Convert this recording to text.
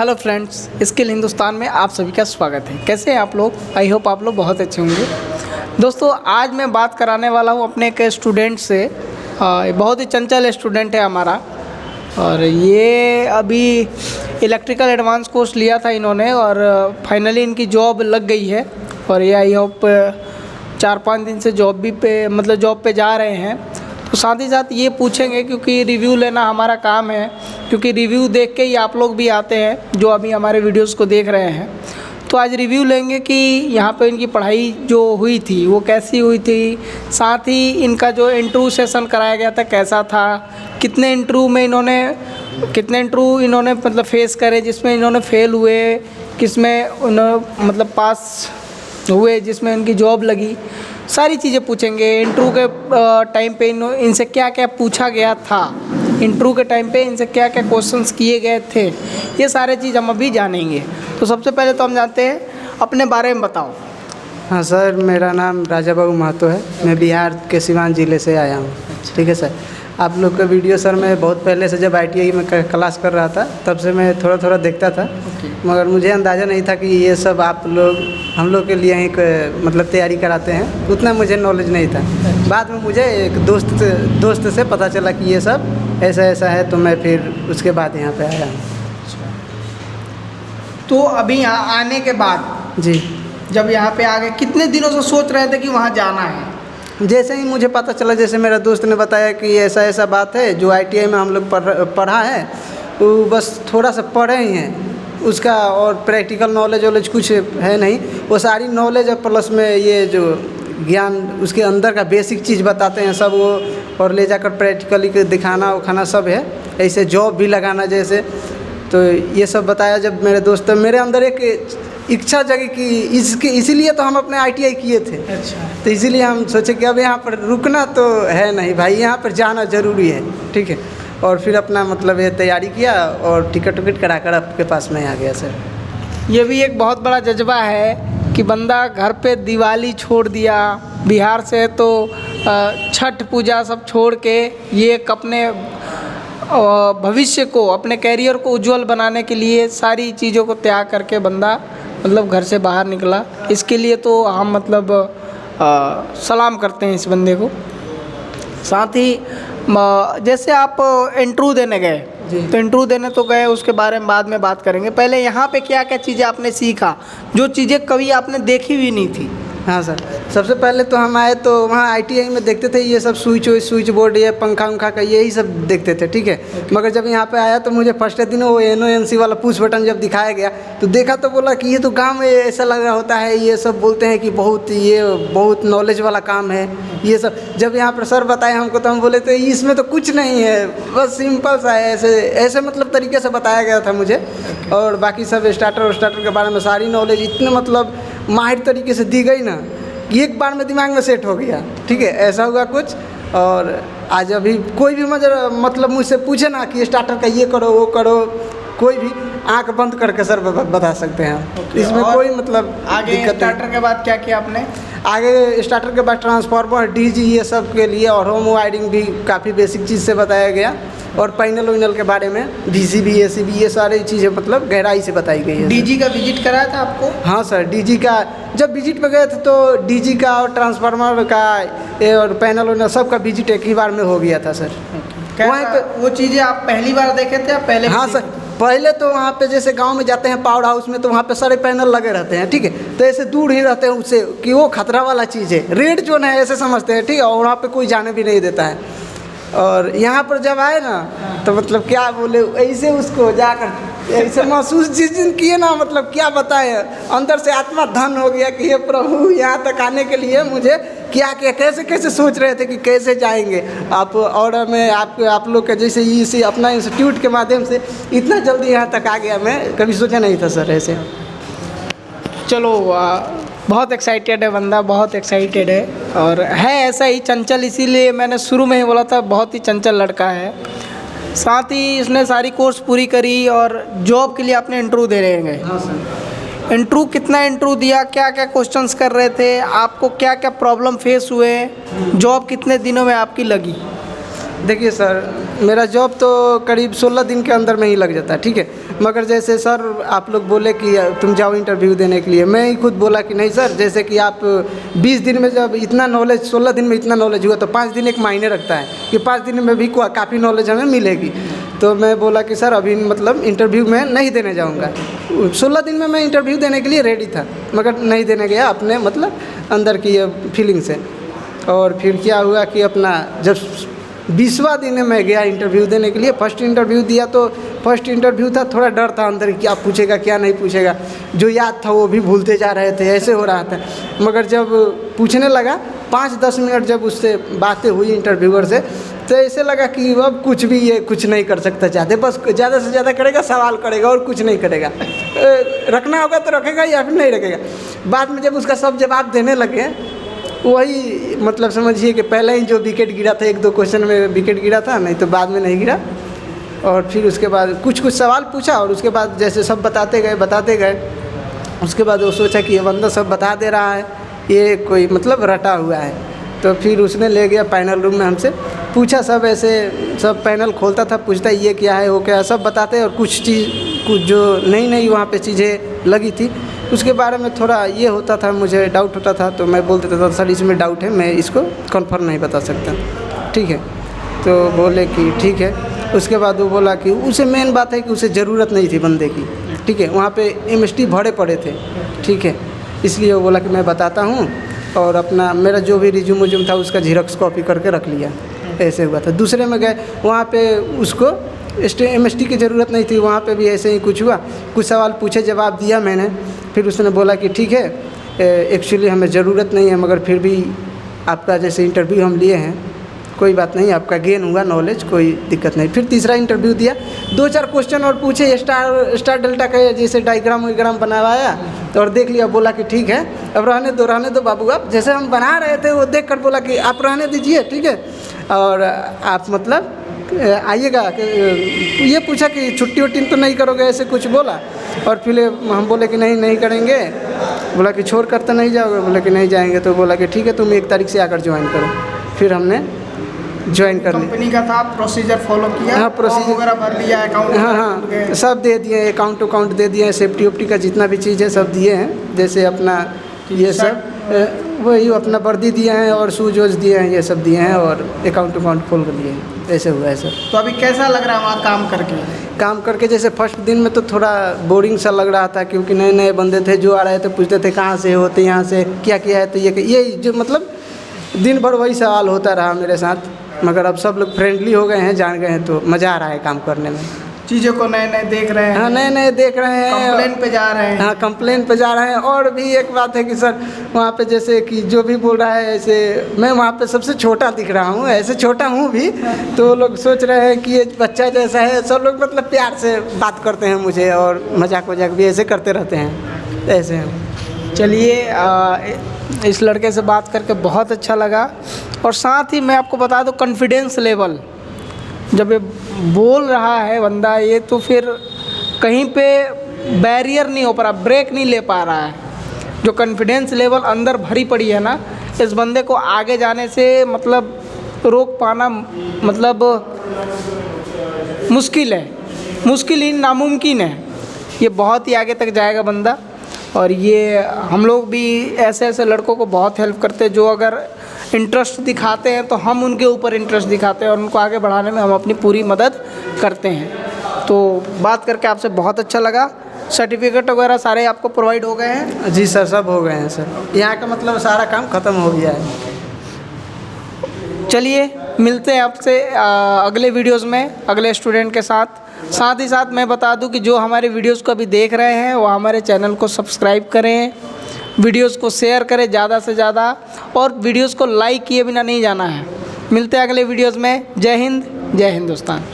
Hello friends, skill Hindustan में आप सभी का स्वागत है। कैसे हैं आप लोग? आई होप आप लोग बहुत अच्छे होंगे। दोस्तों, आज मैं बात कराने वाला हूं अपने एक स्टूडेंट से। बहुत ही चंचल स्टूडेंट है हमारा, और ये अभी इलेक्ट्रिकल एडवांस कोर्स लिया था इन्होंने, और फाइनली इनकी जॉब लग गई है। और ये आई होप 4-5 दिन से जॉब पे जा रहे हैं। तो साथ ही साथ ये पूछेंगे, क्योंकि रिव्यू लेना हमारा काम है, क्योंकि रिव्यू देख के ही आप लोग भी आते हैं जो अभी हमारे वीडियोस को देख रहे हैं। तो आज रिव्यू लेंगे कि यहाँ पे इनकी पढ़ाई जो हुई थी वो कैसी हुई थी, साथ ही इनका जो इंटरव्यू सेशन कराया गया था कैसा था, कितने इंटरव्यू इन्होंने मतलब फेस करे, जिसमें इन्होंने फेल हुए, किसमें उन्होंने मतलब पास हुए, जिसमें इनकी जॉब लगी। सारी चीज़ें पूछेंगे। इंटरव्यू के टाइम पे इनसे क्या क्या पूछा गया था, इंटरव्यू के टाइम पे इनसे क्या क्या क्वेश्चंस किए गए थे, ये सारे चीज़ हम अभी जानेंगे। तो सबसे पहले तो हम जानते हैं, अपने बारे में बताओ। हाँ सर, मेरा नाम राजा बाबू महतो है। मैं बिहार के सिवान ज़िले से आया हूँ। ठीक है सर। आप लोग का वीडियो सर मैं बहुत पहले से, जब ITI में क्लास कर रहा था तब से मैं थोड़ा थोड़ा देखता था। मगर मुझे अंदाज़ा नहीं था कि ये सब आप लोग हम लोग के लिए एक मतलब तैयारी कराते हैं, उतना मुझे नॉलेज नहीं था। बाद में मुझे एक दोस्त से पता चला कि ये सब ऐसा ऐसा है, तो मैं फिर उसके बाद यहाँ पे आया हूँ। तो अभी यहाँ आने के बाद जी, जब यहाँ पे आ गए, कितने दिनों से सोच रहे थे कि वहाँ जाना है? जैसे ही मुझे पता चला, जैसे मेरा दोस्त ने बताया कि ऐसा ऐसा बात है, जो ITI में हम लोग पढ़ा है, तो बस थोड़ा सा पढ़े ही हैं उसका, और प्रैक्टिकल नॉलेज कुछ है नहीं। वो सारी नॉलेज है, प्लस में ये जो ज्ञान उसके अंदर का बेसिक चीज़ बताते हैं सब वो, और ले जाकर प्रैक्टिकली दिखाना उखाना सब है। ऐसे जॉब भी लगाना जैसे, तो ये सब बताया। जब मेरे दोस्त, मेरे अंदर एक इच्छा जगी कि इसीलिए तो हम अपने ITI किए थे। अच्छा। तो इसीलिए हम सोचे कि अब यहाँ पर रुकना तो है नहीं भाई, यहाँ पर जाना ज़रूरी है। ठीक है। और फिर अपना मतलब ये तैयारी किया और टिकट कराकर आपके पास में आ गया सर। ये भी एक बहुत बड़ा जज्बा है कि बंदा घर पे दिवाली छोड़ दिया, बिहार से तो छठ पूजा सब छोड़ के ये एक अपने भविष्य को, अपने कैरियर को उज्जवल बनाने के लिए सारी चीज़ों को त्याग करके बंदा मतलब घर से बाहर निकला। इसके लिए तो हम मतलब सलाम करते हैं इस बंदे को। साथ ही जैसे आप इंटरव्यू देने गए, तो इंटरव्यू देने तो गए, उसके बारे में बाद में बात करेंगे। पहले यहाँ पे क्या क्या चीज़ें आपने सीखा, जो चीज़ें कभी आपने देखी भी नहीं थी? हाँ सर, सबसे पहले तो हम आए तो वहाँ ITI में देखते थे ये सब स्विच बोर्ड, ये पंखा उंखा का यही सब देखते थे। ठीक है। मगर जब यहाँ पे आया तो मुझे फर्स्ट दिन वो NONC वाला पुश बटन जब दिखाया गया तो देखा, तो बोला कि ये तो गांव में ऐसा लग रहा होता है। ये सब बोलते हैं कि बहुत नॉलेज वाला काम है ये सब। जब यहाँ पर सर बताए हमको तो हम बोले तो इसमें तो कुछ नहीं है, बस सिंपल सा है, ऐसे मतलब तरीके से बताया गया था मुझे। और बाकी सब स्टार्टर के बारे में सारी नॉलेज इतने मतलब माहिर तरीके से दी गई ना, एक बार में दिमाग में सेट हो गया। ठीक है, ऐसा हुआ कुछ। और आज अभी कोई भी मतलब मुझसे पूछे ना कि स्टार्टर का ये करो वो करो, कोई भी आंख बंद करके सर बता सकते हैं। इसमें कोई मतलब आगे स्टार्टर के बाद क्या किया आपने? आगे स्टार्टर के बाद ट्रांसफार्मर, DG ये सब के लिए, और होम वायरिंग भी काफ़ी बेसिक चीज़ से बताया गया। और पैनल वैनल के बारे में VCB ACB ये सारी चीज़ें मतलब गहराई से बताई गई है। DG का विजिट कराया था आपको? हाँ सर, DG का जब विजिट पे गए थे तो DG का और ट्रांसफार्मर का और पैनल वैनल सब का विजिट एक ही बार में हो गया था सर। वहाँ पे वो चीज़ें आप पहली बार देखे थे या पहले? हाँ सर, पहले तो वहाँ पे जैसे गांव में जाते हैं पावर हाउस में, तो वहाँ पे सारे पैनल लगे रहते हैं। ठीक है। तो ऐसे दूर ही रहते हैं उससे कि वो खतरा वाला चीज़ है, रेड जोन है, ऐसे समझते हैं। ठीक है। और वहाँ पे कोई जाने भी नहीं देता है। और यहाँ पर जब आए ना तो मतलब क्या बोले, ऐसे उसको जाकर ऐसे महसूस जिस दिन किए ना, मतलब क्या बताए, अंदर से आत्मा धन हो गया कि हे प्रभु, यहाँ तक आने के लिए मुझे क्या क्या कैसे सोच रहे थे कि कैसे जाएंगे आप। और मैं आप लोग के जैसे इसी अपना इंस्टीट्यूट के माध्यम से इतना जल्दी यहाँ तक आ गया, मैं कभी सोचा नहीं था सर ऐसे। चलो, बहुत एक्साइटेड है बंदा, बहुत एक्साइटेड है, और है ऐसा ही चंचल, इसीलिए मैंने शुरू में ही बोला था बहुत ही चंचल लड़का है। साथ ही इसने सारी कोर्स पूरी करी और जॉब के लिए अपने इंटरव्यू दे रहे हैं। हाँ सर। इंटरव्यू कितना इंटरव्यू दिया, क्या क्या क्वेश्चंस कर रहे थे, आपको क्या क्या प्रॉब्लम फेस हुए, जॉब कितने दिनों में आपकी लगी? देखिए सर, मेरा जॉब तो करीब 16 दिन के अंदर में ही लग जाता है, ठीक है। मगर जैसे सर आप लोग बोले कि तुम जाओ इंटरव्यू देने के लिए, मैं ही खुद बोला कि नहीं सर, जैसे कि आप 20 दिन में जब इतना नॉलेज, 16 दिन में इतना नॉलेज हुआ तो 5 दिन एक मायने रखता है कि 5 दिन में भी काफ़ी नॉलेज हमें मिलेगी। तो मैं बोला कि सर अभी मतलब इंटरव्यू में नहीं देने जाऊँगा। 16 दिन में मैं इंटरव्यू देने के लिए रेडी था, मगर नहीं देने गया अपने मतलब अंदर की ये फीलिंग से। और फिर क्या हुआ कि अपना जब 20वां दिन में मैं गया इंटरव्यू देने के लिए, फर्स्ट इंटरव्यू दिया तो फर्स्ट इंटरव्यू था, थोड़ा डर था अंदर क्या पूछेगा क्या नहीं पूछेगा, जो याद था वो भी भूलते जा रहे थे, ऐसे हो रहा था। मगर जब पूछने लगा 5-10 मिनट जब उससे बातें हुई इंटरव्यूअर से, तो ऐसे लगा कि अब कुछ भी ये कुछ नहीं कर सकता, चाहते बस ज़्यादा से ज़्यादा करेगा, सवाल करेगा और कुछ नहीं करेगा। रखना होगा तो रखेगा या फिर नहीं रखेगा। बाद में जब उसका सब जवाब देने लगे, वही मतलब समझिए कि पहले ही जो विकेट गिरा था, 1-2 क्वेश्चन में विकेट गिरा था, नहीं तो बाद में नहीं गिरा। और फिर उसके बाद कुछ सवाल पूछा और उसके बाद जैसे सब बताते गए, उसके बाद वो सोचा कि ये बंदा सब बता दे रहा है, ये कोई मतलब रटा हुआ है। तो फिर उसने ले गया पैनल रूम में, हमसे पूछा, सब ऐसे सब पैनल खोलता था, पूछता ये क्या है वो क्या है, सब बताते। और कुछ जो नई वहाँ पे चीज़ें लगी थी उसके बारे में थोड़ा ये होता था, मुझे डाउट होता था, तो मैं बोल देता था सर इसमें डाउट है, मैं इसको कन्फर्म नहीं बता सकता, ठीक है। तो बोले कि ठीक है। उसके बाद वो बोला कि उसे मेन बात है कि उसे ज़रूरत नहीं थी बंदे की, ठीक है, वहाँ पे MST भरे पड़े थे, ठीक है, इसलिए वो बोला कि मैं बताता हूँ। और अपना मेरा जो भी रिज्यूम था उसका झेरॉक्स कॉपी करके रख लिया, ऐसे हुआ था। दूसरे में गए, वहाँ पे उसको MST की ज़रूरत नहीं थी, वहाँ पे भी ऐसे ही कुछ हुआ, कुछ सवाल पूछे, जवाब दिया मैंने। फिर उसने बोला कि ठीक है, एक्चुअली हमें ज़रूरत नहीं है, मगर फिर भी आपका जैसे इंटरव्यू हम लिए हैं, कोई बात नहीं, आपका गेन हुआ नॉलेज, कोई दिक्कत नहीं। फिर तीसरा इंटरव्यू दिया, 2-4 क्वेश्चन और पूछे, स्टार डेल्टा का जैसे डायग्राम वाइग्राम बनवाया, तो और देख लिया, बोला कि ठीक है, अब रहने दो बाबू, आप जैसे हम बना रहे थे वो देख कर बोला कि आप रहने दीजिए, ठीक है, और आप मतलब आइएगा। ये पूछा कि छुट्टी वट्टी तो नहीं करोगे, ऐसे कुछ बोला। और फिर हम बोले कि नहीं करेंगे। बोला कि छोड़ कर तो नहीं जाओगे, बोला कि नहीं जाएंगे। तो बोला कि ठीक है, तुम 1 तारीख से आकर ज्वाइन करो। फिर हमने ज्वाइन कर लिया। कंपनी का था, प्रोसीजर फॉलो किया, हाँ, प्रोसीजर वगैरह भर लिया, अकाउंट, हाँ सब दे दिए, अकाउंट दे दिए, सेफ्टी वेफ्टी का जितना भी चीज़ है सब दिए हैं, जैसे अपना ये सब वही अपना वर्दी दिए हैं और शूज वूज दिए हैं, ये सब दिए हैं, और अकाउंट खोल कर लिए हैं, ऐसे हुआ है सर। तो अभी कैसा लग रहा है वहाँ काम करके? जैसे फर्स्ट दिन में तो थोड़ा बोरिंग सा लग रहा था, क्योंकि नए बंदे थे जो आ रहे थे, पूछते थे कहाँ से होते, यहाँ से क्या किया है, तो ये जो मतलब दिन भर वही सवाल होता रहा मेरे साथ। मगर अब सब लोग फ्रेंडली हो गए हैं, जान गए हैं, तो मज़ा आ रहा है काम करने में। चीज़ों को नए देख रहे हैं। हाँ, नए देख रहे हैं, कंप्लेन पे जा रहे हैं। हाँ, कंप्लेन पे जा रहे हैं। और भी एक बात है कि सर वहाँ पे जैसे कि जो भी बोल रहा है, ऐसे मैं वहाँ पे सबसे छोटा दिख रहा हूँ, ऐसे छोटा हूँ भी, तो लोग सोच रहे हैं कि ये बच्चा जैसा है। सब लोग मतलब प्यार से बात करते हैं मुझे, और मजाक भी ऐसे करते रहते हैं, ऐसे हैं। चलिए, इस लड़के से बात करके बहुत अच्छा लगा। और साथ ही मैं आपको बता दूं, कॉन्फिडेंस लेवल जब ये बोल रहा है बंदा, ये तो फिर कहीं पे बैरियर नहीं हो पा रहा, ब्रेक नहीं ले पा रहा है। जो कॉन्फिडेंस लेवल अंदर भरी पड़ी है ना, इस बंदे को आगे जाने से मतलब रोक पाना मतलब मुश्किल ही नामुमकिन है। ये बहुत ही आगे तक जाएगा बंदा। और ये हम लोग भी ऐसे लड़कों को बहुत हेल्प करते हैं, जो अगर इंटरेस्ट दिखाते हैं तो हम उनके ऊपर इंटरेस्ट दिखाते हैं और उनको आगे बढ़ाने में हम अपनी पूरी मदद करते हैं। तो बात करके आपसे बहुत अच्छा लगा। सर्टिफिकेट वगैरह सारे आपको प्रोवाइड हो गए हैं? जी सर, सब हो गए हैं सर। यहाँ का मतलब सारा काम ख़त्म हो गया है। चलिए, मिलते हैं आपसे अगले वीडियोज़ में अगले स्टूडेंट के साथ ही साथ मैं बता दूं कि जो हमारे वीडियोज़ को अभी देख रहे हैं वो हमारे चैनल को सब्सक्राइब करें, वीडियोज़ को शेयर करें ज़्यादा से ज़्यादा, और वीडियोज़ को लाइक किए बिना नहीं जाना है। मिलते हैं अगले वीडियोज़ में। जय हिंद, जय हिंदुस्तान।